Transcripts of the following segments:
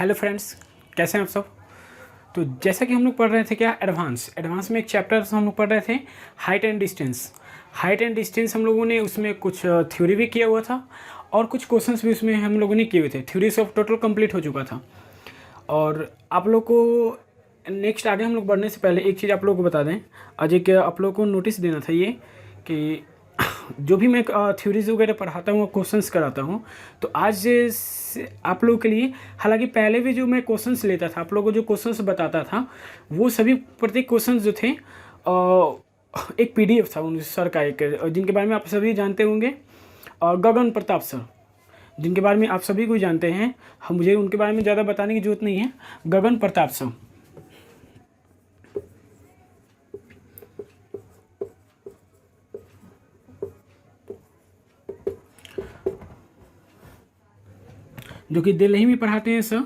Hello friends, कैसे हैं आप सब। तो जैसा कि हम लोग पढ़ रहे थे क्या, एडवांस में एक चैप्टर हम लोग पढ़ रहे थे हाइट एंड डिस्टेंस हम लोगों ने उसमें कुछ थ्योरी भी किया हुआ था और कुछ क्वेश्चंस भी उसमें हम लोगों ने किए हुए थे। थ्योरीज ऑफ टोटल कंप्लीट हो चुका था। और आप लोग को नेक्स्ट आगे हम लोग बढ़ने से पहले एक चीज़ आप लोगों को बता दें, अजय कि आप लोगों को नोटिस देना था ये कि जो भी मैं थ्योरीज वगैरह पढ़ाता हूँ, क्वेश्चंस कराता हूँ, तो आज आप लोगों के लिए, हालांकि पहले भी जो मैं क्वेश्चंस लेता था, आप लोगों को जो क्वेश्चंस बताता था, वो सभी प्रत्येक क्वेश्चंस जो थे एक पीडीएफ था उन सर का, एक जिनके बारे में आप सभी जानते होंगे, गगन प्रताप सर, जिनके बारे में आप सभी को जानते हैं। हम मुझे उनके बारे में ज़्यादा बताने की जरूरत नहीं है। गगन प्रताप सर, जो कि दिल्ली में पढ़ाते हैं सर।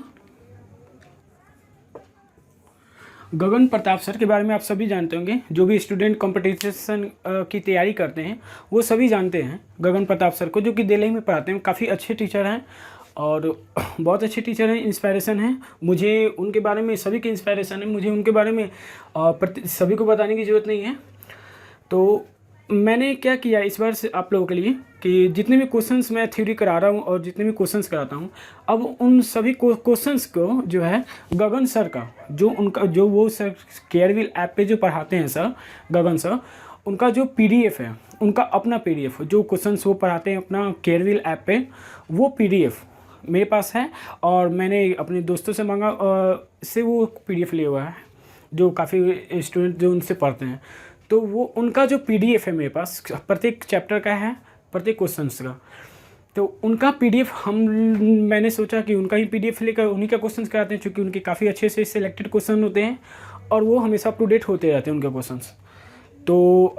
गगन प्रताप सर के बारे में आप सभी जानते होंगे, जो भी स्टूडेंट कंपटीशन की तैयारी करते हैं वो सभी जानते हैं गगन प्रताप सर को, जो कि दिल्ली में पढ़ाते हैं। काफ़ी अच्छे टीचर हैं और बहुत अच्छे टीचर हैं, इंस्पायरेशन हैं। मुझे उनके बारे में, सभी के इंस्पायरेशन है, मुझे उनके बारे में सभी को बताने की ज़रूरत नहीं है। तो मैंने क्या किया इस बार से आप लोगों के लिए कि जितने भी क्वेश्चंस मैं थ्योरी करा रहा हूँ और जितने भी क्वेश्चंस कराता हूँ, अब उन सभी क्वेश्चंस को जो है गगन सर का, जो वो सर केयरविल ऐप पे जो पढ़ाते हैं सर, गगन सर, उनका जो पीडीएफ है, उनका अपना पीडीएफ, जो क्वेश्चंस वो पढ़ाते हैं अपना केयरविल ऐप पे, वो पीडीएफ मेरे पास है। और मैंने अपने दोस्तों से मांगा से वो पीडीएफ लिया हुआ है, जो काफ़ी स्टूडेंट जो उनसे पढ़ते हैं। तो वो उनका जो पीडीएफ है मेरे पास, प्रत्येक चैप्टर का है, प्रत्येक क्वेश्चंस का। तो उनका पीडीएफ मैंने सोचा कि उनका ही पीडीएफ लेकर उन्हीं का क्वेश्चंस कराते हैं, क्योंकि उनके काफ़ी अच्छे से सिलेक्टेड क्वेश्चन होते हैं और वो हमेशा अप टू डेट होते रहते हैं उनके क्वेश्चंस। तो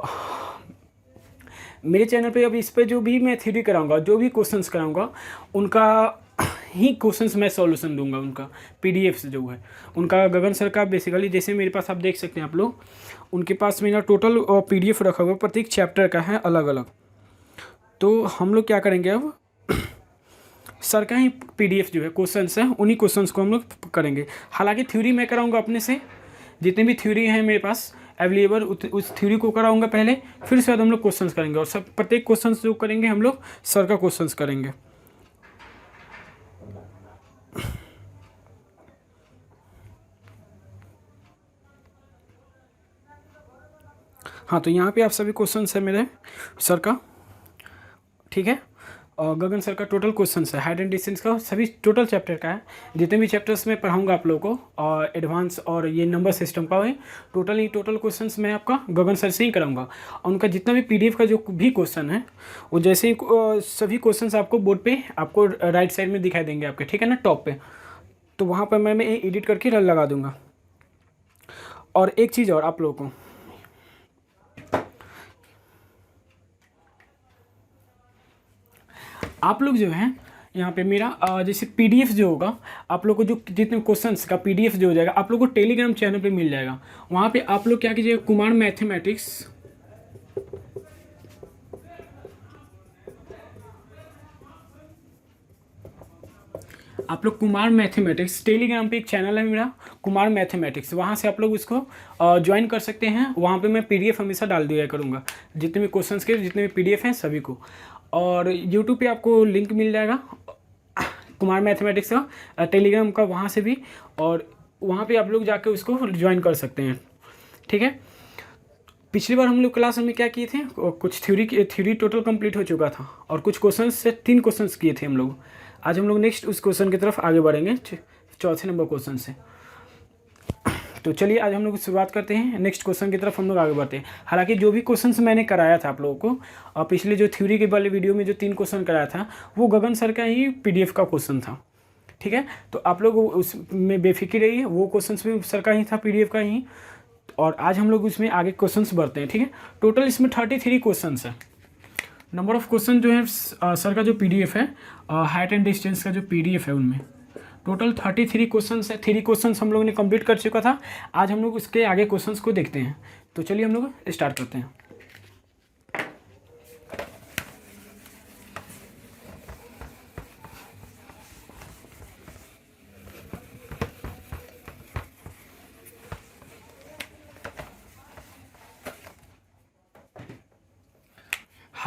मेरे चैनल पे अब इस पर जो भी मैं थ्योरी कराऊंगा, जो भी क्वेश्चंस कराऊंगा, उनका ही क्वेश्चंस मैं सॉल्यूशन दूंगा। उनका पीडीएफ से जो है उनका गगन सर का, बेसिकली जैसे मेरे पास आप देख सकते हैं आप लोग, उनके पास मेरा टोटल पीडीएफ रखा हुआ, प्रत्येक चैप्टर का है अलग अलग। तो हम लोग क्या करेंगे, अब सर का ही पीडीएफ जो है क्वेश्चंस है, उन्हीं क्वेश्चंस को हम लोग करेंगे। हालांकि थ्योरी मैं कराऊंगा अपने से, जितने भी थ्योरी हैं मेरे पास अवेलेबल, उस थ्योरी को कराऊंगा पहले, फिर उसके बाद हम लोग क्वेश्चंस करेंगे। और सब प्रत्येक क्वेश्चंस जो करेंगे हम लोग सर का क्वेश्चंस करेंगे। हाँ, तो यहाँ पे आप सभी क्वेश्चंस है मेरे सर का, ठीक है। और गगन सर का टोटल क्वेश्चंस है, हाइट एंड डिस्टेंस का, सभी टोटल चैप्टर का है। जितने भी चैप्टर्स मैं पढ़ाऊंगा आप लोगों को, और एडवांस और ये नंबर सिस्टम का है, टोटल क्वेश्चंस मैं आपका गगन सर से ही कराऊंगा। और उनका जितना भी पीडीएफ का जो भी क्वेश्चन है, वो जैसे ही सभी क्वेश्चंस आपको बोर्ड पे, आपको राइट साइड में दिखाई देंगे आपके, ठीक है ना, टॉप पे। तो वहाँ पर मैं एडिट करके लगा दूँगा। और एक चीज़ और आप लोगों को, आप लोग जो है यहाँ पे मेरा जैसे पीडीएफ जो होगा, आप लोग को जो जितने क्वेश्चंस का पीडीएफ जो हो जाएगा, आप लोग को टेलीग्राम चैनल पे मिल जाएगा। वहाँ पे आप लोग क्या कीजिएगा, कुमार मैथमेटिक्स, आप लोग कुमार मैथमेटिक्स, टेलीग्राम पे एक चैनल है मेरा कुमार मैथमेटिक्स, वहाँ से आप लोग उसको ज्वाइन कर सकते हैं। वहाँ पे मैं पीडीएफ हमेशा डाल दिया करूँगा, जितने भी क्वेश्चंस के जितने भी पीडीएफ हैं सभी को। और यूट्यूब पे आपको लिंक मिल जाएगा कुमार मैथमेटिक्स का, टेलीग्राम का, वहाँ से भी। और वहाँ पे आप लोग जाके उसको ज्वाइन कर सकते हैं, ठीक है। पिछली बार हम लोग क्लास में क्या किए थे, कुछ थ्योरी टोटल कंप्लीट हो चुका था, और कुछ क्वेश्चंस से 3 क्वेश्चंस किए थे हम लोग। आज हम लोग नेक्स्ट उस क्वेश्चन की तरफ आगे बढ़ेंगे, चौथे नंबर क्वेश्चन से। तो चलिए आज हम लोग शुरुआत करते हैं, नेक्स्ट क्वेश्चन की तरफ हम लोग आगे बढ़ते हैं। हालांकि जो भी क्वेश्चंस मैंने कराया था आप लोगों को, और पिछले जो थ्योरी के वाले वीडियो में जो 3 क्वेश्चन कराया था, वो गगन सर का ही पीडीएफ का क्वेश्चन था, ठीक है। तो आप लोग उसमें बेफिक्र रहिए, वो क्वेश्चंस भी सर का ही था, पीडीएफ का ही। और आज हम लोग उसमें आगे क्वेश्चंस बढ़ते हैं, ठीक है। टोटल इसमें 33 क्वेश्चंस है। नंबर ऑफ क्वेश्चन जो है सर का जो पीडीएफ है, हाइट एंड डिस्टेंस का जो पीडीएफ है, उनमें टोटल 33 क्वेश्चंस है। 3 क्वेश्चंस हम लोगों ने कंप्लीट कर चुका था। आज हम लोग उसके आगे क्वेश्चंस को देखते हैं। तो चलिए हम लोग स्टार्ट करते हैं।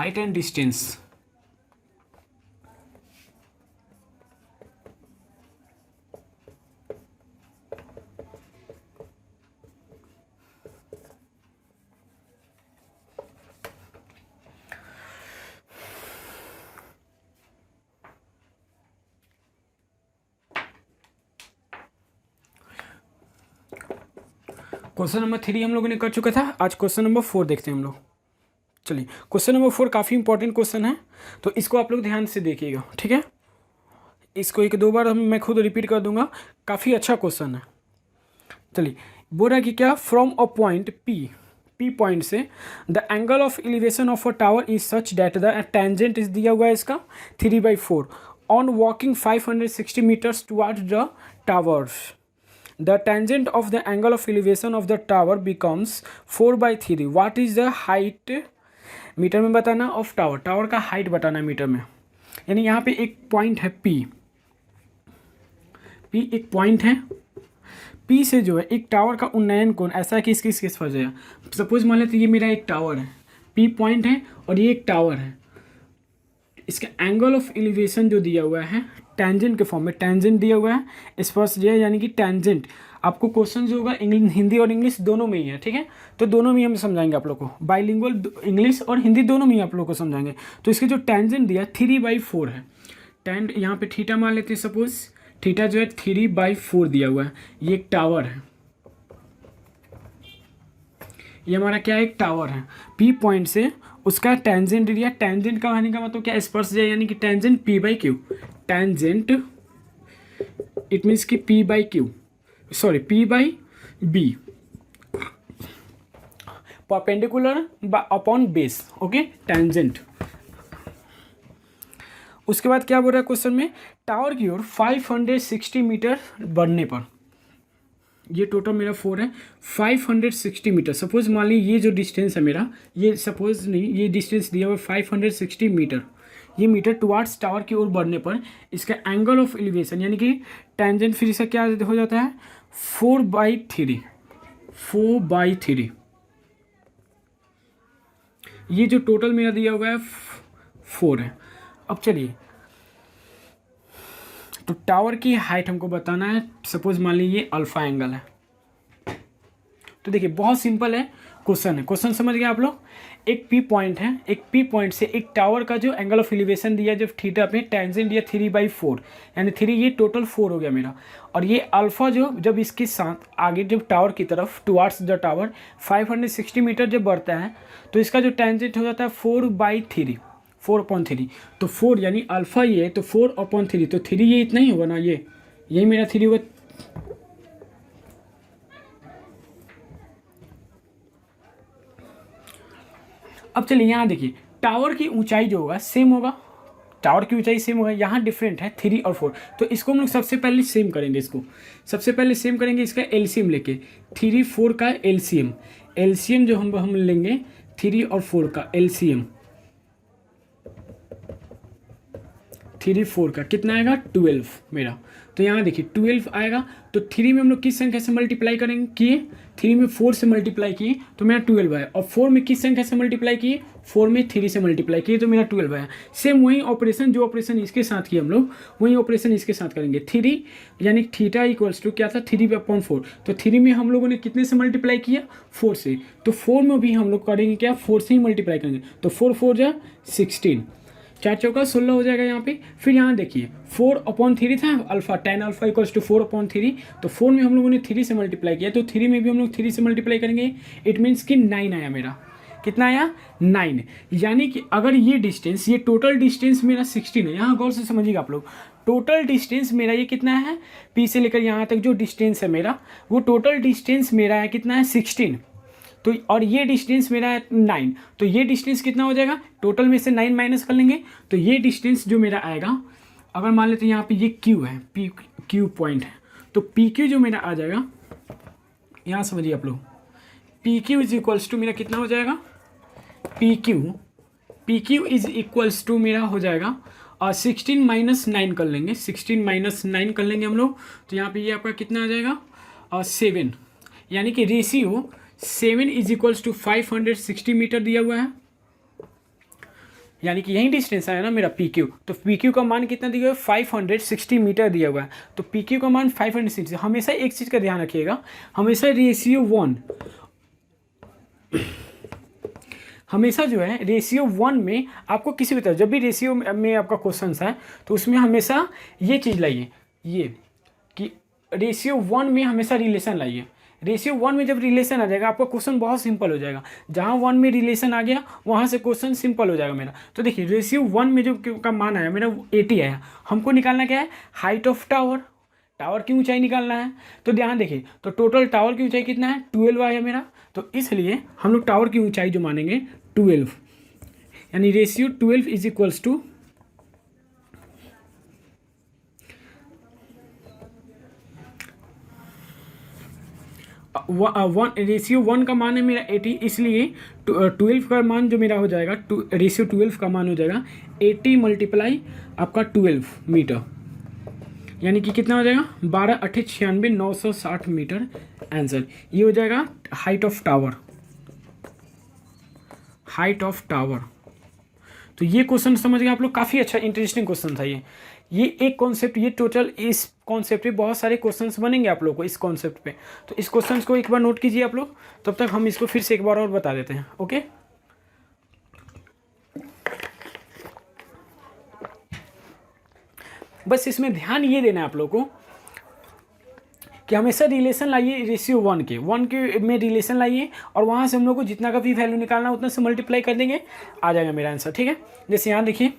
Height and distance. Question number 3 हम लोगों ने कर चुका था। आज क्वेश्चन नंबर 4 देखते हैं हम लोग। चलिए, क्वेश्चन नंबर 4 काफ़ी इंपॉर्टेंट क्वेश्चन है, तो इसको आप लोग ध्यान से देखिएगा, ठीक है। इसको 1-2 बार मैं खुद रिपीट कर दूंगा, काफ़ी अच्छा क्वेश्चन है। चलिए, बोल रहा है कि क्या, from a point P point से the angle of elevation of a tower is such that the tangent is दिया हुआ है इसका 3/4 on walking 560 metres towards the towers. The tangent of the angle of elevation of the tower becomes 4/3. What is the height? Metre में बताना of tower, tower का height बताना है metre में। यानी यहाँ पे एक पॉइंट है P एक पॉइंट है, P से जो है एक टावर का उन्नयन कोण ऐसा है कि इसकी स्केच फंस जाएगा। सपोज मान लेते ये मेरा एक टावर है, P पॉइंट है और ये एक टावर है। इसका एंगल ऑफ एलिवेशन जो दिया हुआ है टेंजेंट के फॉर्म में, टेंजेंट दिया हुआ है स्पर्श जो है, यानी कि टेंजेंट। आपको क्वेश्चन जो होगा हिंदी और इंग्लिश दोनों में ही है, ठीक है। तो दोनों में ही हम समझाएंगे आप लोग को, बाइलिंगुअल इंग्लिश और हिंदी दोनों में ही आप लोग को समझाएंगे। तो इसके जो टेंजेंट दिया 3/4 है। टेंड यहाँ पे थीटा मान लेते हैं, सपोज थीटा जो है 3/4 दिया हुआ है। ये एक टावर है, ये हमारा क्या है, एक टावर है। P पॉइंट से उसका टेंजेंट दिया, टेंजेंट का आने का मतलब क्या, स्पर्श दिया, यानी कि tangent P/Q। Tangent it means कि P/Q, sorry P/B, perpendicular upon base, okay, tangent. उसके बाद क्या बोल रहा है क्वेश्चन में, टावर की ओर 560 मीटर बढ़ने पर, ये टोटल मेरा 4 है, 560 मीटर। सपोज मान ली ये जो डिस्टेंस है मेरा, ये सपोज नहीं, ये डिस्टेंस दिया हुआ 560 मीटर, ये मीटर टुवार्ड्स टावर की ओर बढ़ने पर इसका एंगल ऑफ एलिवेशन, यानी कि टेंजेंट फिर इसका क्या हो जाता है 4/3। ये जो टोटल मेरा दिया हुआ है 4 है। अब चलिए, तो टावर की हाइट हमको बताना है। सपोज मान लीजिए अल्फा एंगल है, तो देखिए बहुत सिंपल है क्वेश्चन है। क्वेश्चन समझ गए आप लोग। एक P पॉइंट है, एक P पॉइंट से एक टावर का जो एंगल ऑफ एलिवेशन दिया, जब थीटा पे टेंजेंट दिया 3/4, यानी 3, ये टोटल 4 हो गया मेरा। और ये अल्फा जो जब इसके साथ आगे जब टावर की तरफ टुवार्ड्स द टावर 560 मीटर जब बढ़ता है, तो इसका जो टेंजेंट हो जाता है 4/3, 4/3। तो 4 यानी अल्फा ये है, तो 4/3, तो 3 ये इतना ही होगा ना, यही मेरा 3 होगा। अब चलिए यहाँ देखिए, टावर की ऊंचाई जो होगा सेम होगा, टावर की ऊंचाई सेम होगा। यहाँ डिफरेंट है 3 और 4, तो इसको हम लोग सबसे पहले सेम करेंगे। इसको सबसे पहले सेम करेंगे, इसका एलसीएम लेके 3, 4 का एलसीएम जो हम लेंगे 3 और 4 का एलसीएम, 3, 4 का कितना आएगा 12 मेरा। तो यहाँ देखिए 12 आएगा, तो 3 में हम लोग किस संख्या से मल्टीप्लाई करेंगे किए, 3 में 4 से मल्टीप्लाई किए तो मेरा 12 आया। और 4 में किस संख्या से मल्टीप्लाई किए, 4 में 3 से मल्टीप्लाई किए तो मेरा 12 आया। सेम वही ऑपरेशन, जो ऑपरेशन इसके साथ किए हम लोग, वही ऑपरेशन इसके साथ करेंगे। 3 यानी थीटा इक्वल्स टू क्या था 3/4, तो 3 में हम लोगों ने कितने से मल्टीप्लाई किया 4 से, तो 4 में भी हम लोग करेंगे क्या 4 से ही मल्टीप्लाई करेंगे। तो 4 4 जा 16, 4 चौका 16 हो जाएगा यहाँ पे। फिर यहाँ देखिए 4/3 था alpha, tan alpha equals to 4/3, तो 4 में हम लोगों ने 3 से मल्टीप्लाई किया, तो 3 में भी हम लोग 3 से मल्टीप्लाई करेंगे। इट मीन्स कि 9 आया मेरा। कितना आया 9। यानी कि अगर ये डिस्टेंस, ये टोटल डिस्टेंस मेरा 16 है। यहाँ गौर से समझिएगा आप लोग, टोटल डिस्टेंस मेरा ये कितना है, P से लेकर यहाँ तक जो डिस्टेंस है मेरा, वो टोटल डिस्टेंस मेरा है कितना है 16। तो और ये डिस्टेंस मेरा है 9, तो ये डिस्टेंस कितना हो जाएगा, टोटल में से 9 माइनस कर लेंगे तो ये डिस्टेंस जो मेरा आएगा, अगर मान लेते हैं यहाँ पे ये Q है, Q पॉइंट है, तो PQ जो मेरा आ जाएगा, यहाँ समझिए आप लोग, PQ इज इक्वल्स टू मेरा कितना हो जाएगा, PQ इज इक्वल्स टू मेरा हो जाएगा और 16 - 9 कर लेंगे, 16 - 9 कर लेंगे हम लोग, तो यहाँ पे ये आपका कितना आ जाएगा और 7, यानी कि ratio 7 is equals to 560 metre दिया हुआ है। यानी कि यही डिस्टेंस है ना मेरा पी क्यू, तो पी क्यू का मान कितना दिया हुआ है 560 मीटर दिया हुआ है। तो पी क्यू का मान 560। हमेशा एक चीज़ का ध्यान रखिएगा, हमेशा रेशियो 1, हमेशा जो है रेशियो 1 में आपको किसी भी तरह जब भी रेशियो में आपका क्वेश्चन है तो उसमें हमेशा ये चीज़ लाइए, ये कि रेशियो 1 में हमेशा रिलेशन लाइए। रेशियो 1 में जब रिलेशन आ जाएगा आपका क्वेश्चन बहुत सिंपल हो जाएगा। जहाँ 1 में रिलेशन आ गया वहाँ से क्वेश्चन सिंपल हो जाएगा मेरा। तो देखिए रेशियो 1 में जो का मान आया मेरा 80 आया, हमको निकालना क्या है, हाइट ऑफ टावर, टावर की ऊंचाई निकालना है। तो ध्यान देखिए, तो टोटल टावर की ऊंचाई कितना है 12 आया मेरा, तो इसलिए हम लोग टावर की ऊंचाई जो मानेंगे 12, यानी ratio 12 is equals to 1, ratio 1 का मान है मेरा 80, इसलिए 12 का मान जो मेरा हो जाएगा, रेशियो 12 का मान हो जाएगा 80 मल्टीप्लाई आपका 12 मीटर, यानी कि कितना हो जाएगा 12 8 96 960 मीटर आंसर। ये हो जाएगा height of tower, height of tower. तो ये क्वेश्चन समझ गए आप लोग, काफ़ी अच्छा इंटरेस्टिंग क्वेश्चन था ये एक कॉन्सेप्ट, ये टोटल इस कॉन्सेप्ट पे बहुत सारे क्वेश्चंस बनेंगे आप लोग को इस कॉन्सेप्ट पे। तो इस क्वेश्चंस को एक बार नोट कीजिए आप लोग, तब तक हम इसको फिर से एक बार और बता देते हैं। ओके, बस इसमें ध्यान ये देना है आप लोग को कि हमेशा रिलेशन लाइए रेशियो 1 के में रिलेशन लाइए, और वहाँ से हम लोग को जितना का भी वैल्यू निकालना है उतना से मल्टीप्लाई कर देंगे, आ जाएगा मेरा आंसर। ठीक है, जैसे यहाँ देखिए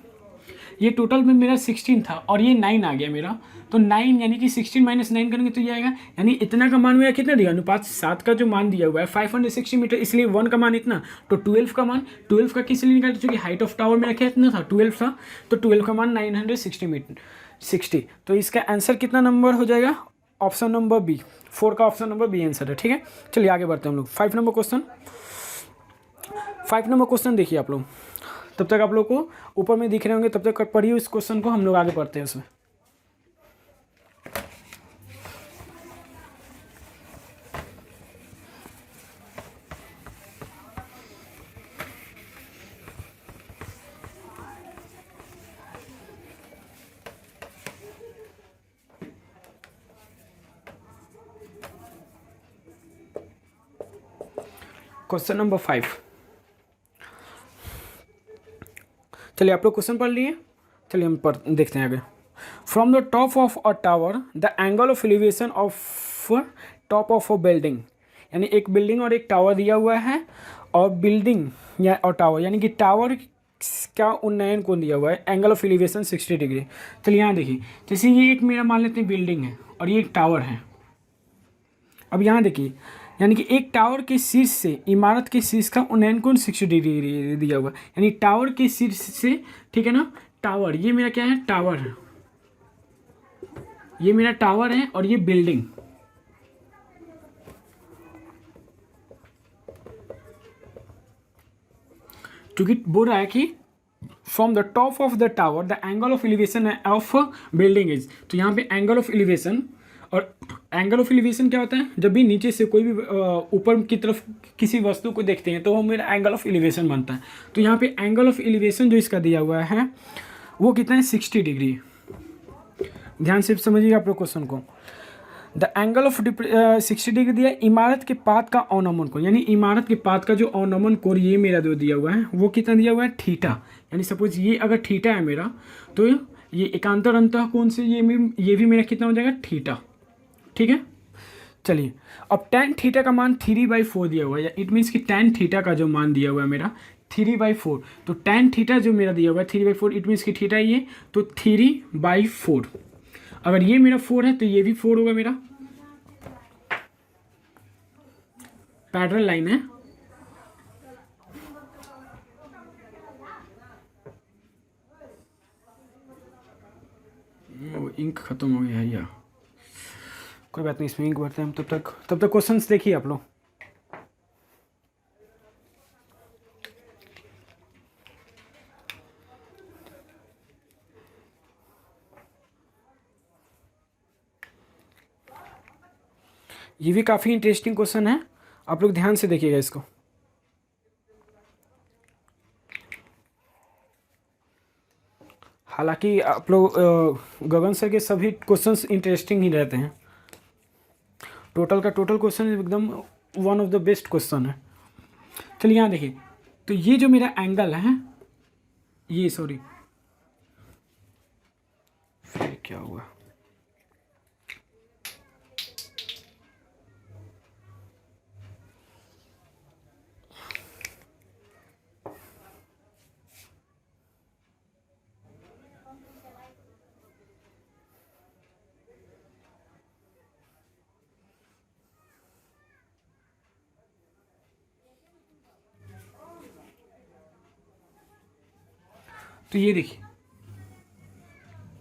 ये टोटल में मेरा 16 था और ये 9 आ गया मेरा, तो 9 यानी कि 16 माइनस 9 करेंगे तो ये आएगा, यानी इतना का मान मेरा कितना दिया, अनुपात 7 का जो मान दिया हुआ है 560 मीटर, इसलिए 1 का मान इतना, तो 12 का मान, 12 का किस लिए निकालते, चूँकि हाइट ऑफ टावर मेरा क्या इतना था 12 था, तो 12 का मान 960 मीटर 60। तो इसका आंसर कितना नंबर हो जाएगा, ऑप्शन नंबर बी, 4 का ऑप्शन नंबर बी आंसर है। ठीक है, चलिए आगे बढ़ते हैं हम लोग 5 नंबर क्वेश्चन। 5 नंबर क्वेश्चन देखिए आप लोग, तब तक आप लोग को ऊपर में दिख रहे होंगे, तब तक पढ़िए उस क्वेश्चन को, हम लोग आगे पढ़ते हैं उसमें। क्वेश्चन नंबर 5, चलिए आप लोग क्वेश्चन पढ़ लिए, चलिए हम देखते हैं आगे। From the top of a tower the angle of elevation of top of a building, यानी एक बिल्डिंग और एक टावर दिया हुआ है, और बिल्डिंग या और टावर यानी कि टावर का उन्नयन कोण दिया हुआ है, एंगल ऑफ एलिवेशन 60 डिग्री। चलिए यहाँ देखिए, जैसे ये एक मेरा मान लेते हैं बिल्डिंग है और ये एक टावर है। अब यहाँ देखिए, यानी कि एक टावर के शीर्ष से इमारत के शीर्ष का उन्नयन कोण 60 डिग्री दिया हुआ है, यानी टावर के शीर्ष से, ठीक है ना, टावर ये मेरा क्या है, टावर है, ये मेरा टावर है और ये बिल्डिंग, क्योंकि बोल रहा है कि from the top of the tower the angle of elevation of building is, तो यहाँ पे एंगल ऑफ एलिवेशन, और एंगल ऑफ एलिवेशन क्या होता है, जब भी नीचे से कोई भी ऊपर की तरफ किसी वस्तु को देखते हैं तो वो मेरा एंगल ऑफ एलिवेशन बनता है। तो यहाँ पे एंगल ऑफ एलिवेशन जो इसका दिया हुआ है वो कितना है 60 डिग्री। ध्यान से समझिएगा आप लोग क्वेश्चन को। द एंगल ऑफ 60 डिग्री दिया, इमारत के पात का अवनमन कोण, यानी इमारत के पात का जो अवनमन कोण ये मेरा जो दिया हुआ है वो कितना दिया हुआ है, थीटा, यानी सपोज ये अगर थीटा है मेरा, तो ये एकांतर अंतः कोण से ये भी मेरा कितना हो जाएगा, थीटा। ठीक है, चलिए अब tan थीटा का मान 3/4 दिया हुआ है, इट मीन्स कि tan थीटा का जो मान दिया हुआ है मेरा 3/4, तो tan थीटा जो मेरा दिया हुआ है 3/4, इट मीन्स कि थीटा ये, तो 3/4, अगर ये मेरा 4 है तो ये भी 4 होगा मेरा, पैरेलल लाइन है। वो इंक खत्म हो गया है यार, कोई बात नहीं, इसमें इंक भरते हैं हम, तब तक क्वेश्चंस देखिए आप लोग। ये भी काफ़ी इंटरेस्टिंग क्वेश्चन है, आप लोग ध्यान से देखिएगा इसको। हालांकि आप लोग गगन सर के सभी क्वेश्चंस इंटरेस्टिंग ही रहते हैं। टोटल का टोटल क्वेश्चन एकदम one of the best question है। चलिए यहाँ देखिए, तो ये जो मेरा एंगल है, ये सॉरी फिर क्या हुआ, तो ये देखिए,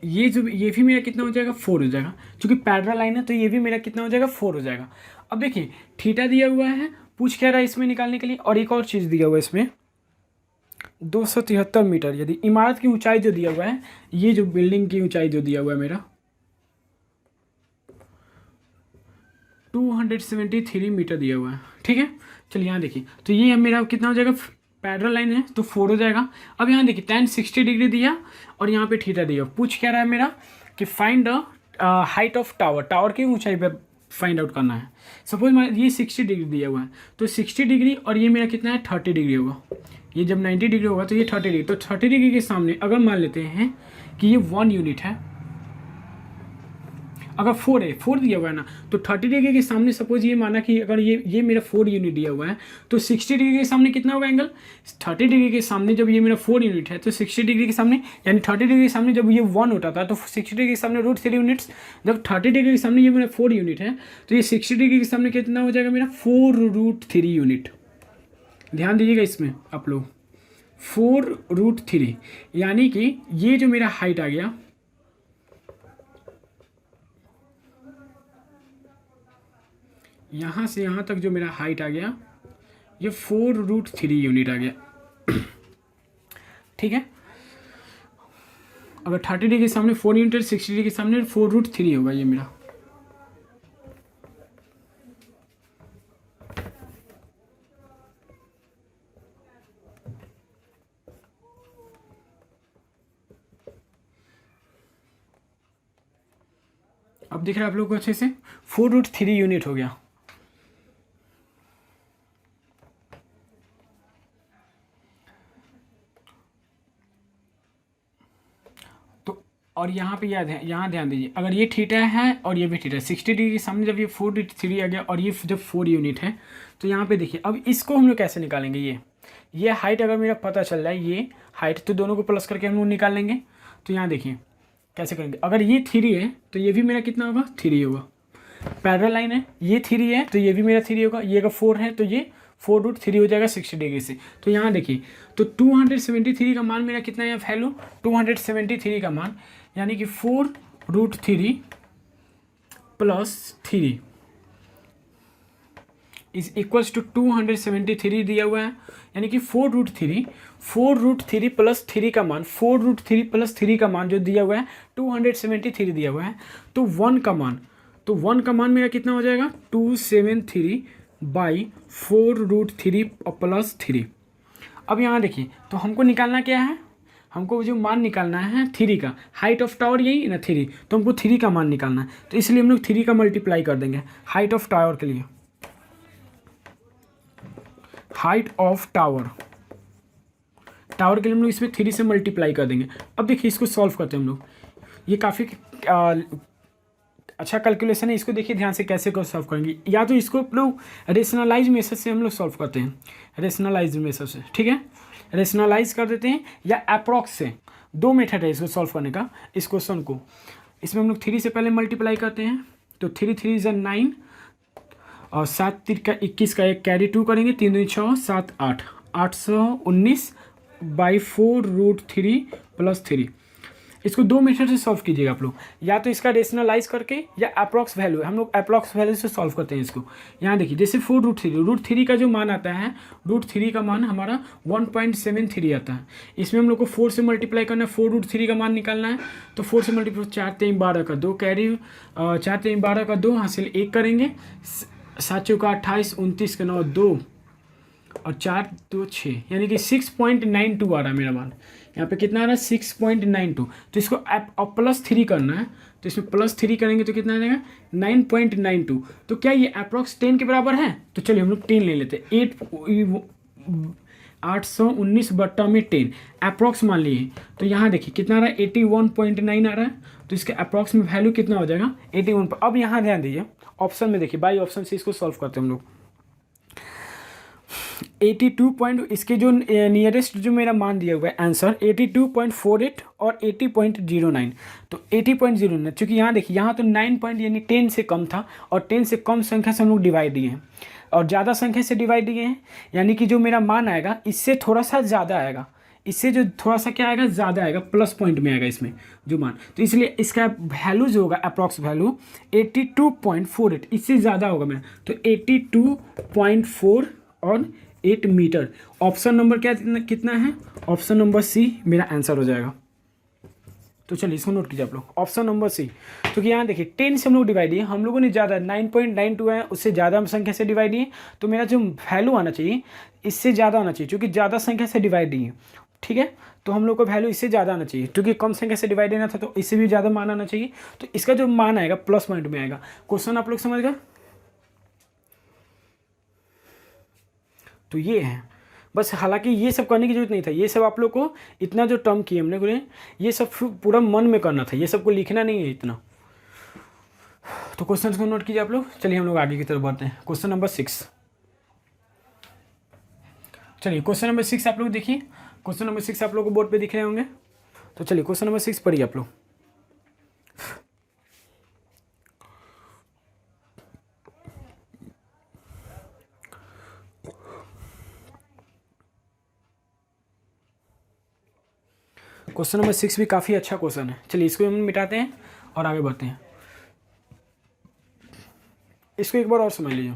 ये भी मेरा कितना हो जाएगा 4 हो जाएगा, क्योंकि पैरेलल लाइन है तो ये भी मेरा कितना हो जाएगा 4 हो जाएगा। अब देखिए थीटा दिया हुआ है, पूछ क्या रहा है इसमें निकालने के लिए, और एक और चीज़ दिया हुआ है इसमें 273 मीटर। यदि इमारत की ऊंचाई जो दिया हुआ है, ये जो बिल्डिंग की ऊंचाई जो दिया हुआ है मेरा 273 मीटर दिया हुआ है, ठीक है। चलिए यहाँ देखिए, तो ये मेरा कितना हो जाएगा, पैरेलल लाइन है तो 4 हो जाएगा। अब यहाँ देखिए tan 60 डिग्री दिया और यहाँ पे थीटा दिया, पूछ क्या रहा है मेरा कि find the height of tower, tower की ऊंचाई पे फाइंड आउट करना है। सपोज ये 60 डिग्री दिया हुआ है, तो 60 डिग्री और ये मेरा कितना है 30 डिग्री होगा। ये जब 90 डिग्री होगा तो ये 30 डिग्री, तो 30 डिग्री के सामने अगर मान लेते हैं कि ये 1 यूनिट है, अगर 4 है, 4 दिया हुआ है ना, तो 30 डिग्री के सामने सपोज ये माना कि अगर ये मेरा 4 यूनिट दिया हुआ है, तो 60 डिग्री के सामने कितना होगा एंगल, 30 डिग्री के सामने जब ये मेरा 4 यूनिट है तो 60 डिग्री के सामने, यानी 30 डिग्री के सामने जब ये 1 होता था तो 60 डिग्री के सामने √3 यूनिट्स, जब 30 डिग्री के सामने ये मेरा 4 यूनिट है तो ये 60 डिग्री के सामने कितना हो जाएगा मेरा 4√3 यूनिट। ध्यान दीजिएगा इसमें आप लोग, 4√3, यानी कि ये जो मेरा हाइट आ गया, यहाँ से यहाँ तक जो मेरा हाइट आ गया ये 4√3 यूनिट आ गया, ठीक है। अगर 30 डिग्री के सामने 4 यूनिट, 60 डिग्री के सामने 4√3 होगा ये मेरा। अब दिख रहा है आप लोगों को अच्छे से, 4√3 यूनिट हो गया। तो और यहाँ पे याद है, यहाँ ध्यान दीजिए, अगर ये थीटा है और ये भी थीटा, 60 डिग्री के सामने जब ये 4√3 आ गया और ये जब 4 यूनिट है, तो यहाँ पे देखिए अब इसको हम लोग कैसे निकालेंगे, ये हाइट अगर मेरा पता चल रहा है, ये हाइट, तो दोनों को प्लस करके हम लोग निकाल लेंगे। तो यहाँ देखिए कैसे करेंगे, अगर ये 3 है तो ये भी मेरा कितना होगा 3 होगा, पैरेलल लाइन है, ये 3 है तो ये भी मेरा 3 होगा, ये अगर 4 है तो ये 4√3 हो जाएगा 60 डिग्री से। तो यहाँ देखिए, तो 273 का मान मेरा कितना है वैल्यू, 273 का मान, यानी कि 4√3 + 3 इज इक्वल्स टू 273 दिया हुआ है, यानी कि 4√3 + 3 का मान, 4√3 + 3 का मान जो दिया हुआ है 273 दिया हुआ है, तो 1 का मान, तो 1 का मान मेरा कितना हो जाएगा 273/4√3 + 3। अब यहाँ देखिए, तो हमको निकालना क्या है, हमको जो मान निकालना है 3 का, हाइट ऑफ टावर यही ना 3, तो हमको 3 का मान निकालना है, तो इसलिए हम लोग 3 का मल्टीप्लाई कर देंगे हाइट ऑफ टावर के लिए, हाइट ऑफ टावर के लिए हम लोग इसमें 3 से मल्टीप्लाई कर देंगे। अब देखिए इसको सॉल्व करते हैं हम लोग, ये काफ़ी अच्छा कैलकुलेशन है, इसको देखिए ध्यान से कैसे को सॉल्व करेंगे। या तो इसको हम लोग रेशनलाइज मेथड से हम लोग सॉल्व करते हैं, रेशनलाइज मेथड से, ठीक है, रेशनलाइज कर देते हैं, या अप्रॉक्स से। 2 मेथड है इसको सॉल्व करने का, इस क्वेश्चन को। इसमें हम लोग 3 से पहले मल्टीप्लाई करते हैं, तो 3 3 = 9 और 7 3 का 21 का एक कैरी 2 करेंगे, 3 2 6 7 8 819/4√3 + 3। इसको 2 मेथड से सॉल्व कीजिएगा आप लोग, या तो इसका रेशनलाइज करके या अप्रॉक्स वैल्यू, हम लोग अप्रॉक्स वैल्यू से सॉल्व करते हैं इसको। यहाँ देखिए जैसे 4√3 का जो मान आता है, √3 का मान हमारा 1.73 आता है, इसमें हम लोग को 4 से मल्टीप्लाई करना है, 4√3 का मान निकालना है, तो 4 से मल्टीप्लाई 4 3 12 का 2 कैरी, 4 3 12 का 2 हासिल 1 करेंगे, 7 4 28 29 का 9 2 और 4 2 6, यानी कि 6.92 आ रहा है मेरा मान। यहाँ पे कितना आ रहा है 6.92, तो इसको आप +3 करना है, तो इसमें +3 करेंगे तो कितना आ जाएगा 9.92। तो क्या ये अप्रॉक्स 10 के बराबर है? तो चलिए हम लोग 10 ले लेते हैं, 819/10 अप्रॉक्स मान लिए। तो यहाँ देखिए कितना आ रहा है 81.9 आ रहा है, तो इसका अप्रॉक्स में वैल्यू कितना हो जाएगा 81 पर। अब यहाँ ध्यान दीजिए ऑप्शन में, देखिए बाई ऑप्शन से इसको सॉल्व करते हैं हम लोग। 82 पॉइंट, इसके जो नियरेस्ट जो मेरा मान दिया हुआ है आंसर 82.48 और 80.09, तो 80.09, चूँकि यहाँ देखिए यहाँ तो 9 पॉइंट यानी 10 से कम था, और 10 से कम संख्या से हम लोग डिवाइड दिए हैं, और ज़्यादा संख्या से डिवाइड दिए हैं, यानी कि जो मेरा मान आएगा इससे थोड़ा सा ज़्यादा आएगा, इससे जो थोड़ा सा क्या आएगा ज़्यादा आएगा, प्लस पॉइंट में आएगा इसमें जो मान, तो इसलिए इसका वैल्यू जो होगा अप्रॉक्स वैल्यू 82.48, इससे ज़्यादा होगा मेरा, तो 82.4 और 8 मीटर। ऑप्शन नंबर क्या कितना है? ऑप्शन नंबर सी मेरा आंसर हो जाएगा। तो चलिए इसको नोट कीजिए आप लोग, ऑप्शन नंबर सी। क्योंकि यहाँ देखिए 10 से हम लोग डिवाइड दिए, हम लोगों ने ज़्यादा 9.92 है, उससे ज़्यादा संख्या से डिवाइड दिए, तो मेरा जो वैल्यू आना चाहिए इससे ज़्यादा आना चाहिए, क्योंकि ज़्यादा संख्या से डिवाइड दिए, ठीक है। तो हम लोग को वैल्यू इससे ज़्यादा आना चाहिए, क्योंकि कम संख्या से डिवाइड देना था, तो इससे भी ज़्यादा मान आना चाहिए, तो इसका जो मान आएगा प्लस पॉइंट में आएगा। क्वेश्चन आप लोग समझ गए? तो ये है बस, हालांकि ये सब करने की जरूरत नहीं था, ये सब आप लोग को इतना जो टर्म किए हमने बोले ये सब पूरा मन में करना था, ये सब को लिखना नहीं है इतना। तो क्वेश्चन को नोट कीजिए आप लोग। चलिए हम लोग आगे की तरफ बढ़ते हैं, क्वेश्चन नंबर 6। चलिए क्वेश्चन नंबर 6 आप लोग देखिए, क्वेश्चन नंबर 6 आप लोग को बोर्ड पे दिख रहे होंगे। तो चलिए क्वेश्चन नंबर 6 पढ़िए आप लोग। क्वेश्चन नंबर 6 भी काफ़ी अच्छा क्वेश्चन है। चलिए इसको हम मिटाते हैं और आगे बढ़ते हैं। इसको एक बार और समझ लीजिए,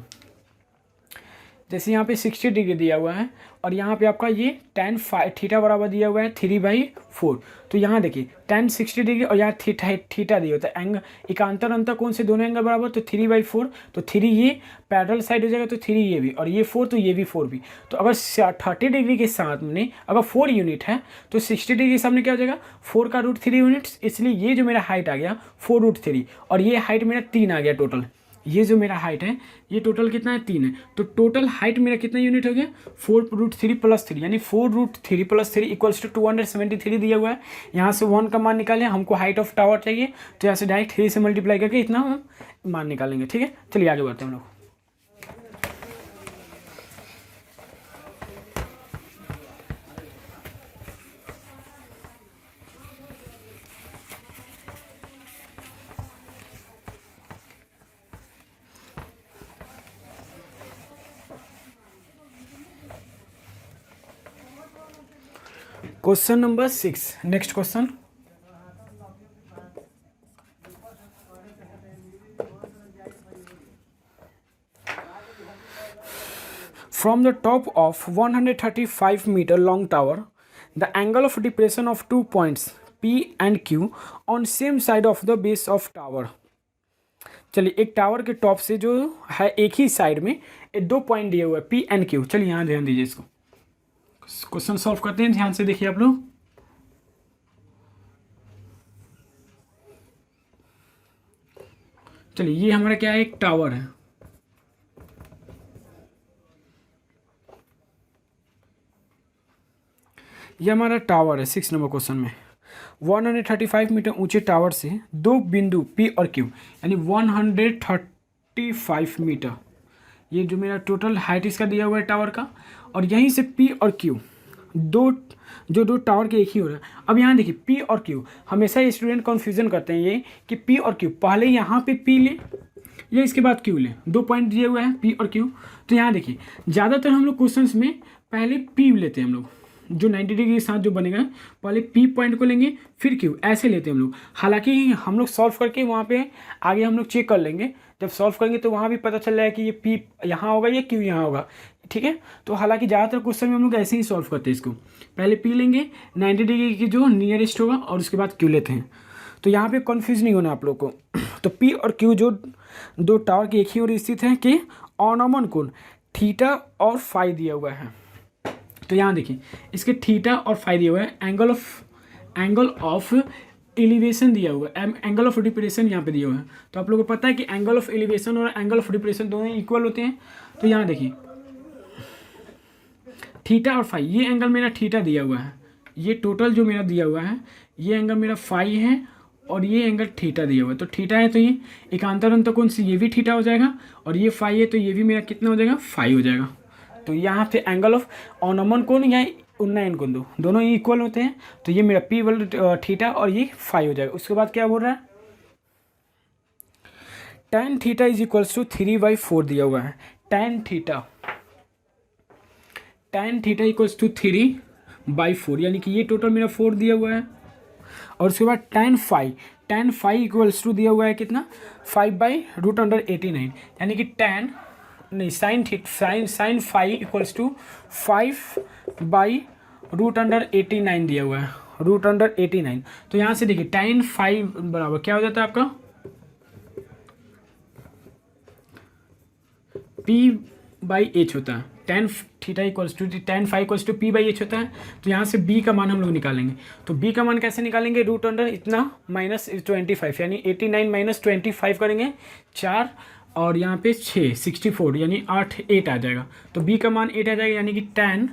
जैसे यहाँ पे 60 डिग्री दिया हुआ है, और यहाँ पे आपका ये tan थीटा बराबर दिया हुआ है 3/4। तो यहाँ देखिए tan 60 डिग्री और यहाँ थीटा दिया होता है, एंगल एकांतर अंतर कौन से दोनों एंगल बराबर, तो 3/4, तो 3 ये पैरेलल साइड हो जाएगा, तो 3 ये भी, और ये 4 तो ये भी 4 भी। तो अगर 30 डिग्री के सामने अगर 4 यूनिट है, तो 60 डिग्री के सामने क्या हो जाएगा 4 का √3 यूनिट्स, इसलिए ये जो मेरा हाइट आ गया 4√3, और ये हाइट मेरा 3 आ गया टोटल। ये जो मेरा हाइट है ये टोटल कितना है 3 है, तो टोटल हाइट मेरा कितना यूनिट हो गया 4√3 + 3, यानी 4√3 + 3 = 273 दिया हुआ है। यहाँ से 1 का मान निकालें, हमको हाइट ऑफ टावर चाहिए, तो यहाँ से डायरेक्ट 3 से मल्टीप्लाई करके इतना हम मान निकालेंगे, ठीक है। चलिए आगे बढ़ते हैं हम लोग। Question number 6, next question. From the top of 135 meter long tower, the angle of depression of 2 points P and Q on same side of the base of tower। चलिए एक टावर के टॉप से जो है एक ही साइड में 2 point दिए हुए हैं P and Q। चलिए यहाँ ध्यान दीजिए, इसको क्वेश्चन सॉल्व करते हैं, ध्यान से देखिए आप लोग। चलिए ये हमारा क्या है, एक टावर है, ये हमारा टावर है 6 नंबर क्वेश्चन में। 135 मीटर ऊंचे टावर से 2 बिंदु P और Q, यानी 135 मीटर, ये जो मेरा टोटल हाइट इसका दिया हुआ है टावर का, और यहीं से P और Q दो टावर के एक ही हो रहा है। अब यहाँ देखिए P और Q, हमेशा स्टूडेंट कन्फ्यूजन करते हैं ये कि P और Q, पहले यहाँ पे P ले या इसके बाद Q ले, 2 पॉइंट दिए हुए हैं P और Q। तो यहाँ देखिए ज़्यादातर हम लोग क्वेश्चंस में पहले P लेते हैं हम लोग, जो 90 डिग्री के साथ जो बनेगा, पहले P पॉइंट को लेंगे फिर Q, ऐसे लेते हैं हम लोग। हालांकि हम लोग सॉल्व करके वहाँ पे आगे हम लोग चेक कर लेंगे, जब सॉल्व करेंगे तो वहाँ भी पता चल जाएगा कि ये P यहाँ होगा या Q यहाँ होगा, ठीक है। तो हालांकि ज़्यादातर क्वेश्चन में हम लोग ऐसे ही सॉल्व करते हैं, इसको पहले P लेंगे 90 डिग्री की जो नियरेस्ट होगा, और उसके बाद Q लेते हैं। तो यहाँ पे कन्फ्यूज नहीं होना आप लोग को। तो P और Q जो 2 टावर की एक ही ओर स्थित हैं कि अवनमन कोण थीटा और फाई दिया हुआ है, तो यहाँ देखिए इसके थीटा और फाई दिया हुआ है, एंगल ऑफ एलिवेशन दिया हुआ है, एंगल ऑफ डिप्रेशन यहाँ पे दिया हुआ है। तो आप लोगों को पता है कि एंगल ऑफ एलिवेशन और एंगल ऑफ डिप्रेशन दोनों इक्वल होते हैं। तो यहाँ देखिए थीटा और फाई, ये एंगल मेरा थीटा दिया हुआ है, ये टोटल जो मेरा दिया हुआ है ये एंगल मेरा फाई है और ये एंगल थीटा दिया हुआ है। तो थीटा है तो ये एकांतर अंतःकोण से ये भी थीटा हो जाएगा और ये फाई है तो ये भी मेरा कितना हो जाएगा, फाई हो जाएगा। तो यहाँ पे एंगल ऑफ अवनमन कोण या उन्नयन कोण दोनों ही इक्वल होते हैं। तो ये मेरा पी बल थीटा और ये फाई हो जाएगा। उसके बाद क्या बोल रहा है, tan theta is equals to 3/4 दिया हुआ है। tan थीटा इक्वल्स टू 3/4 यानी कि ये टोटल मेरा 4 दिया हुआ है। और उसके बाद tan फाई इक्वल्स टू दिया हुआ है कितना, 5/√89 यानी कि साइन फाई इक्वल्स टू 5/√89 दिया हुआ है, √89। तो यहाँ से देखिए tan फाई बराबर क्या हो जाता है आपका P/H होता है। tan theta equals to tan phi equals to P/H होता है। तो यहाँ से B का मान हम लोग निकालेंगे। तो B का मान कैसे निकालेंगे, √ इतना -25 यानी 89 - 25 करेंगे 4 और यहाँ पे 64 यानी 8 आ जाएगा। तो B का मान 8 आ जाएगा यानी कि tan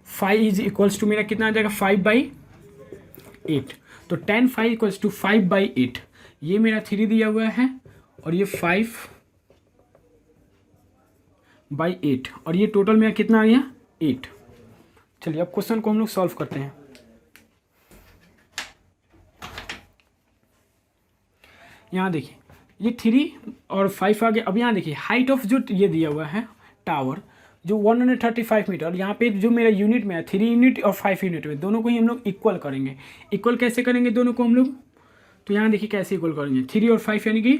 phi is equals to मेरा कितना आ जाएगा 5/8। तो tan फाई इक्वल्स टू 5/8, ये मेरा 3 दिया हुआ है और ये 5/8 और ये टोटल मेरा कितना आ गया 8। चलिए अब क्वेश्चन को हम लोग सॉल्व करते हैं। यहाँ देखिए ये 3 और 5 आ गया। अब यहाँ देखिए हाइट ऑफ जो ये दिया हुआ है टावर जो 135 मीटर, यहाँ पे जो मेरा यूनिट में है 3 यूनिट और 5 यूनिट में, दोनों को ही हम लोग इक्वल करेंगे। इक्वल कैसे करेंगे दोनों को हम लोग, तो यहाँ देखिए कैसे इक्वल करेंगे, 3 और 5 यानी कि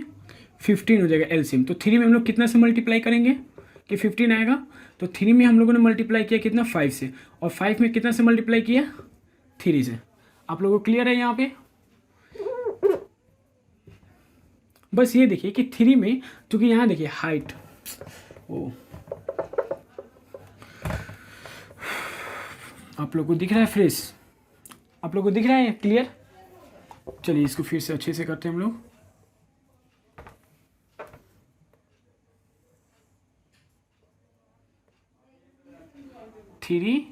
15 हो जाएगा एलसीएम। तो 3 में हम लोग कितना से मल्टीप्लाई करेंगे कि 15 आएगा। तो 3 में हम लोगों ने मल्टीप्लाई किया कितना 5 से, और 5 में कितना से मल्टीप्लाई किया 3 से। आप लोगों को क्लियर है यहाँ पे। बस ये देखिए कि 3 में, क्योंकि यहाँ देखिए हाइट आप लोग को दिख रहा है फ्रेश, आप लोग को दिख रहा है क्लियर। चलिए इसको फिर से अच्छे से करते हैं हम लोग। थ्री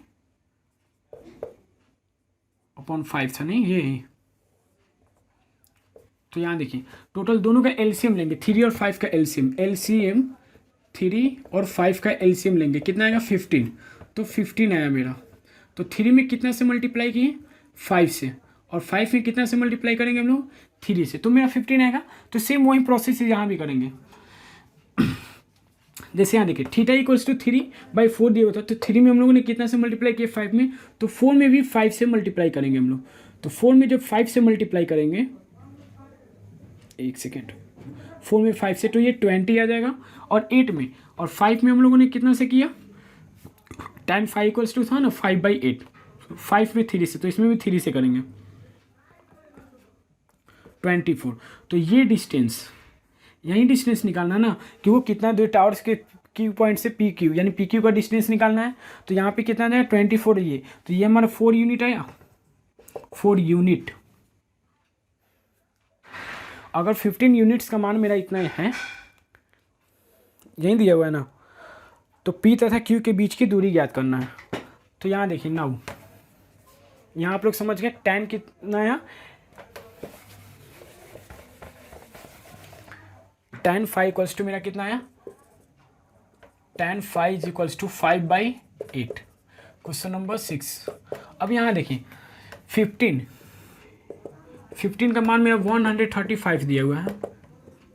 अपॉन 5 था नहीं ये। तो यहाँ देखिए टोटल दोनों का एलसीएम लेंगे, 3 और 5 का एलसीएम 3 और 5 का एलसीएम लेंगे, कितना आएगा 15। तो 15 आया मेरा। तो 3 में कितना से मल्टीप्लाई किए 5 से, और 5 में कितना से मल्टीप्लाई करेंगे हम लोग 3 से, तो मेरा 15 आएगा। तो सेम वही प्रोसेस यहाँ भी करेंगे। जैसे यहाँ देखिए थीटा इक्वल्स टू 3/4 दिया होता है, तो 3 में हम लोगों ने कितना से मल्टीप्लाई किया 5 में, तो 4 में भी 5 से मल्टीप्लाई करेंगे हम लोग। तो 4 में जब 5 से मल्टीप्लाई करेंगे, एक सेकेंड, 4 में 5 से तो ये 20 आ जाएगा। और 8 में और 5 में हम लोगों ने कितना से किया, tan फाई इक्वल्स टू था ना 5/8, 5 में 3 से, तो इसमें भी 3 से करेंगे 24। तो ये डिस्टेंस, यही डिस्टेंस निकालना ना कि वो कितना दूर टावर्स के क्यू पॉइंट से पी क्यू, यानी पी क्यू का डिस्टेंस निकालना है। तो यहाँ पे कितना आया 24 ये, तो ये हमारा 4 यूनिट आया, 4 यूनिट। अगर 15 यूनिट्स का मान मेरा इतना है, यही दिया हुआ है ना, तो पी तथा क्यू के बीच की दूरी ज्ञात करना है। तो यहाँ देखिए नाउ, यहाँ आप लोग समझ गए tan कितना आया, tan फाई इक्वल्स टू मेरा कितना आया, tan phi is equals to 5/8। Question number 6। अब यहाँ देखिए 15 का मान मेरा 135 दिया हुआ है,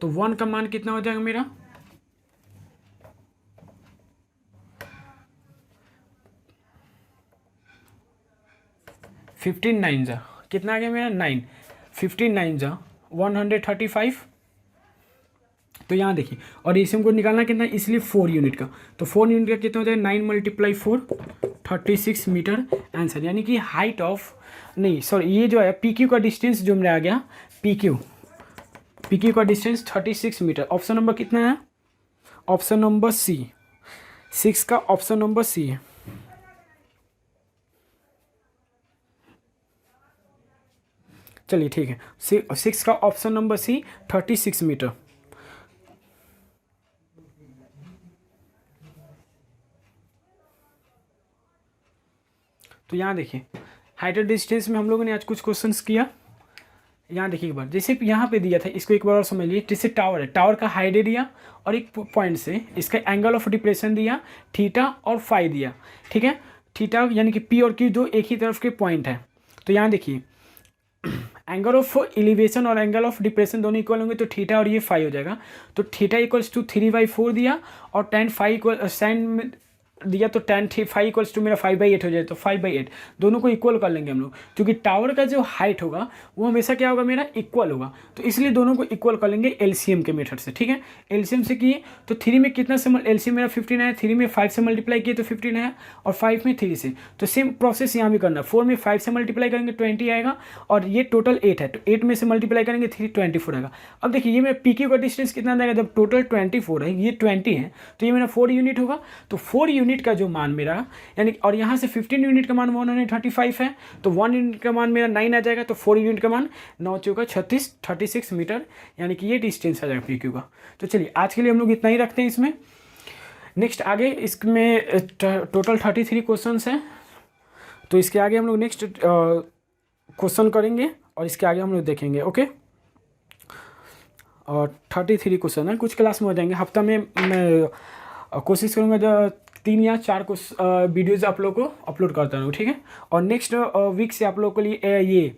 तो 1 का मान कितना हो जाएगा मेरा 15 9 जा कितना आ गया मेरा 9, 15 9 जा 135। तो यहाँ देखिए, और इसे हमको निकालना कितना, इसलिए 4 यूनिट का। तो 4 यूनिट का कितना हो जाएगा 9 × 4 36 मीटर आंसर। यानी कि हाइट ऑफ, नहीं सॉरी, ये जो है पी क्यू का डिस्टेंस जो मेरा आ गया, पी क्यू का डिस्टेंस 36 मीटर। ऑप्शन नंबर कितना है, ऑप्शन नंबर सी, 6 का ऑप्शन नंबर सी है। चलिए ठीक है, 6 का ऑप्शन नंबर सी 36 मीटर। तो यहाँ देखिए हाइट और डिस्टेंस में हम लोगों ने आज कुछ क्वेश्चंस किया। यहाँ देखिए एक बार, जैसे यहाँ पे दिया था, इसको एक बार और समझ लीजिए। जैसे टावर है, टावर का हाइट दिया और एक पॉइंट से इसका एंगल ऑफ डिप्रेशन दिया थीटा और फाई दिया, ठीक है। थीटा यानी कि पी और क्यू दो एक ही तरफ के पॉइंट है। तो यहाँ देखिए एंगल ऑफ एलिवेशन और एंगल ऑफ डिप्रेशन दोनों इक्वल होंगे, तो थीटा और ये फाई हो जाएगा। तो थीटा इक्वल्स टू 3/4 दिया और tan फाई इक्वल साइन दिया, तो tan फाई इक्वल्स टू मेरा 5/8 हो जाए, तो 5/8 दोनों को इक्वल कर लेंगे हम लोग, क्योंकि टावर का जो हाइट होगा वो हमेशा क्या होगा, मेरा इक्वल होगा। तो इसलिए दोनों को इक्वल कर लेंगे एलसीएम के मेथड से, ठीक है। एलसीएम से किए तो 3 में कितना से एलसीएम मेरा 15 है, 3 में 5 से मल्टीप्लाई किए तो 15 है, और 5 में 3 से। तो सेम प्रोसेस यहाँ भी करना, 4 में 5 से मल्टीप्लाई करेंगे 20 आएगा, और ये टोटल 8 है, तो 8 में से मल्टीप्लाई करेंगे 3 24 आएगा। अब देखिए ये मेरा पीक्यू का डिस्टेंस कितना आएगा, जब टोटल 24 है, ये 20 है, तो ये मेरा 4 यूनिट होगा। तो 4 यूनिट का जो मान मेरा यानी, और यहाँ से 15 यूनिट का मान 135 है, तो 1 यूनिट का मान मेरा 9 आ जाएगा, तो 4 यूनिट का मान 9 चौका 36 मीटर, यानी कि ये डिस्टेंस आ जाएगा पीक्यू का। तो चलिए आज के लिए हम लोग इतना ही रखते हैं इसमें। नेक्स्ट आगे इसमें टोटल 33 क्वेश्चन हैं, तो इसके आगे हम लोग नेक्स्ट क्वेश्चन करेंगे और इसके आगे हम लोग देखेंगे, ओके। और 33 क्वेश्चन है, कुछ क्लास में हो जाएंगे। हफ्ता में मैं कोशिश करूँगा जो 3 या 4 वीडियोज़ आप लोग को अपलोड करता रहूँ, ठीक है। और नेक्स्ट वीक से आप लोग के लिए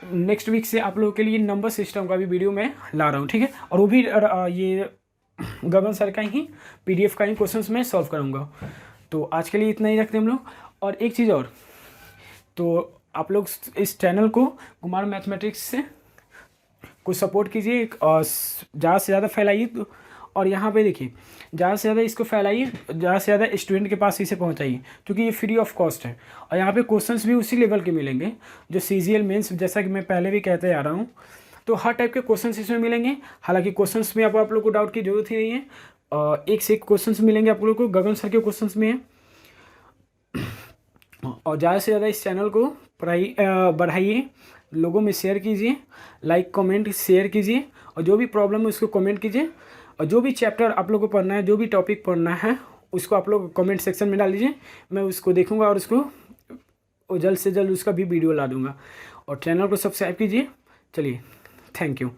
नेक्स्ट वीक से आप लोगों के लिए नंबर सिस्टम का भी वीडियो मैं ला रहा हूँ, ठीक है। और वो भी ये गगन सर का ही PDF का ही क्वेश्चंस मैं सॉल्व करूँगा। तो आज के लिए इतना ही रखते हैं हम लोग। और एक चीज़ और, तो आप लोग इस चैनल को कुमार मैथमेटिक्स से कुछ सपोर्ट कीजिए और ज़्यादा से ज़्यादा फैलाइए। और यहाँ पे देखिए ज़्यादा से ज़्यादा इसको फैलाइए, ज़्यादा से ज़्यादा स्टूडेंट के पास इसे पहुँचाइए, क्योंकि ये फ्री ऑफ कॉस्ट है। और यहाँ पे क्वेश्चंस भी उसी लेवल के मिलेंगे जो CGL मेंस, जैसा कि मैं पहले भी कहते आ रहा हूँ। तो हर टाइप के क्वेश्चंस इसमें मिलेंगे। हालांकि क्वेश्चंस में आप लोग को डाउट की जरूरत ही नहीं है, एक से एक क्वेश्चंस मिलेंगे आप लोग को, गगन सर के क्वेश्चंस में है। और ज़्यादा से ज़्यादा इस चैनल को बढ़ाइए, लोगों में शेयर कीजिए, लाइक कमेंट शेयर कीजिए, और जो भी प्रॉब्लम है उसको कमेंट कीजिए। और जो भी चैप्टर आप लोग को पढ़ना है, जो भी टॉपिक पढ़ना है, उसको आप लोग कमेंट सेक्शन में डाल दीजिए, मैं उसको देखूंगा और उसको जल्द से जल्द उसका भी वीडियो ला दूंगा। और चैनल को सब्सक्राइब कीजिए। चलिए, थैंक यू।